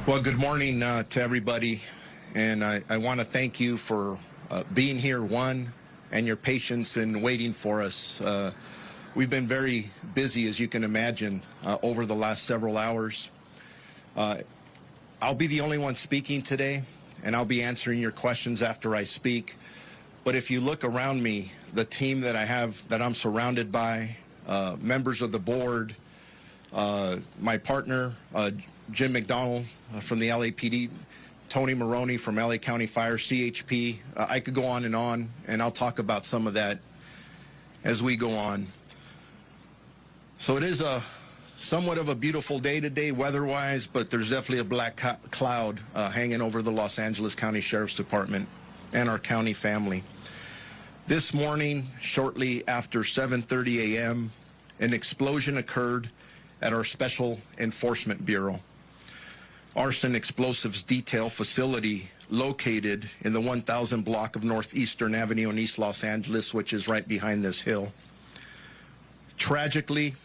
Well, good morning to everybody, and I want to thank you for being here, and your patience in waiting for us. We've been very busy, as you can imagine, over the last several hours. I'll be the only one speaking today, and I'll be answering your questions after I speak. But if you look around me, the team that I have, that I'm surrounded by, members of the board, my partner, Jim McDonald from the LAPD, Tony Maroney from LA County Fire, CHP. I could go on, and I'll talk about some of that as we go on. So it is somewhat of a beautiful day today weather-wise, but there's definitely a black cloud hanging over the Los Angeles County Sheriff's Department and our county family. This morning, shortly after 7:30 a.m., an explosion occurred at our Special Enforcement Bureau, arson explosives detail facility located in the 1000 block of Northeastern Avenue in East Los Angeles, which is right behind this hill. Tragically,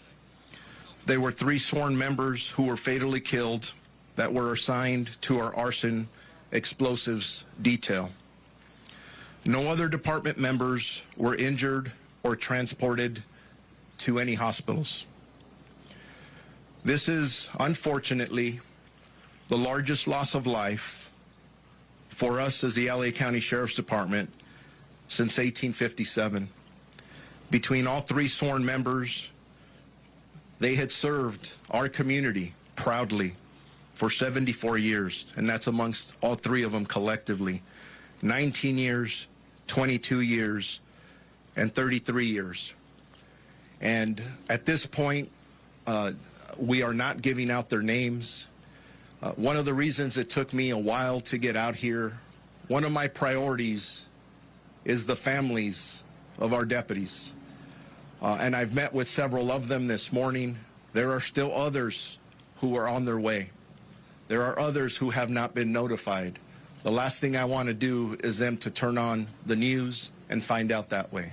there were 3 sworn members who were fatally killed that were assigned to our arson explosives detail. No other department members were injured or transported to any hospitals. This is, unfortunately, the largest loss of life for us as the LA County Sheriff's Department since 1857. Between all 3 sworn members, they had served our community proudly for 74 years, and that's amongst all 3 of them collectively. 19 years, 22 years, and 33 years. And at this point, we are not giving out their names. One of the reasons it took me a while to get out here, one of my priorities is the families of our deputies. And I've met with several of them this morning. There are still others who are on their way. There are others who have not been notified. The last thing I want to do is them to turn on the news and find out that way.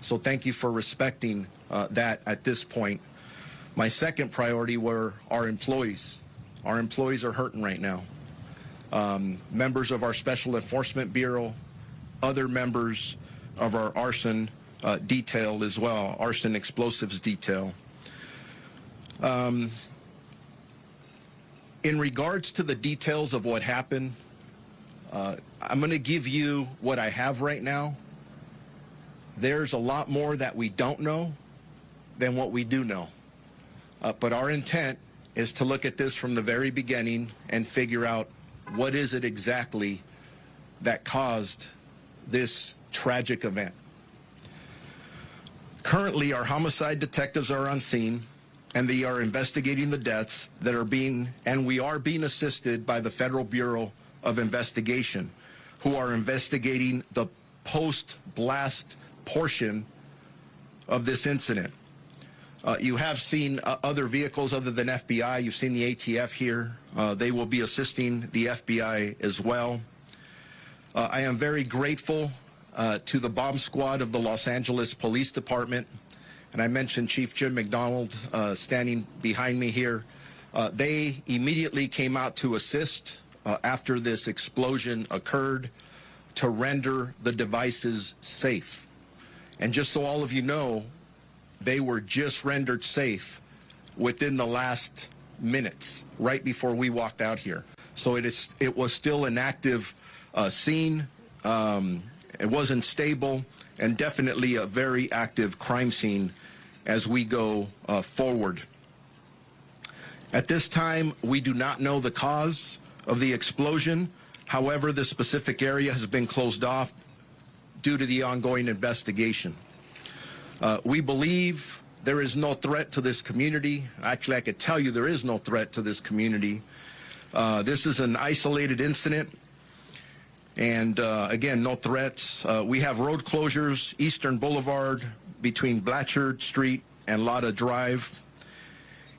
So thank you for respecting that at this point. My second priority were our employees. Our employees are hurting right now. Members of our Special Enforcement Bureau, other members of our arson detail as well, arson explosives detail. In regards to the details of what happened, I'm going to give you what I have right now. There's a lot more that we don't know than what we do know. But our intent is to look at this from the very beginning and figure out what is it exactly that caused this tragic event. Currently, our homicide detectives are on scene, and they are investigating the deaths that are we are being assisted by the Federal Bureau of Investigation, who are investigating the post-blast portion of this incident. You have seen other vehicles other than FBI. You've seen the ATF here. They will be assisting the FBI as well. I am very grateful to the bomb squad of the Los Angeles Police Department. And I mentioned Chief Jim McDonald standing behind me here. They immediately came out to assist after this explosion occurred to render the devices safe. And just so all of you know, they were just rendered safe within the last minutes, right before we walked out here. So it was still an active scene. It wasn't stable, and definitely a very active crime scene as we go forward. At this time, we do not know the cause of the explosion. However, the specific area has been closed off due to the ongoing investigation. We believe there is no threat to this community. Actually, I could tell you there is no threat to this community. This is an isolated incident, and again, no threats. We have road closures, Eastern Boulevard between Blatchard Street and Lotta Drive.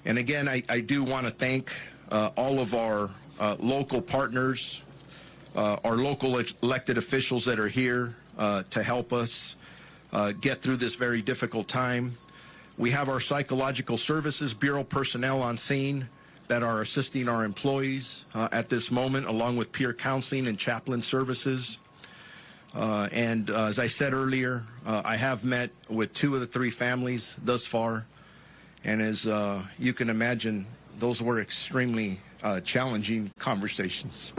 And again, I do want to thank all of our local partners, our local elected officials that are here to help us get through this very difficult time. We have our Psychological Services Bureau personnel on scene. that are assisting our employees at this moment, along with peer counseling and chaplain services. And as I said earlier, I have met with 2 of the 3 families thus far. And as you can imagine, those were extremely challenging conversations.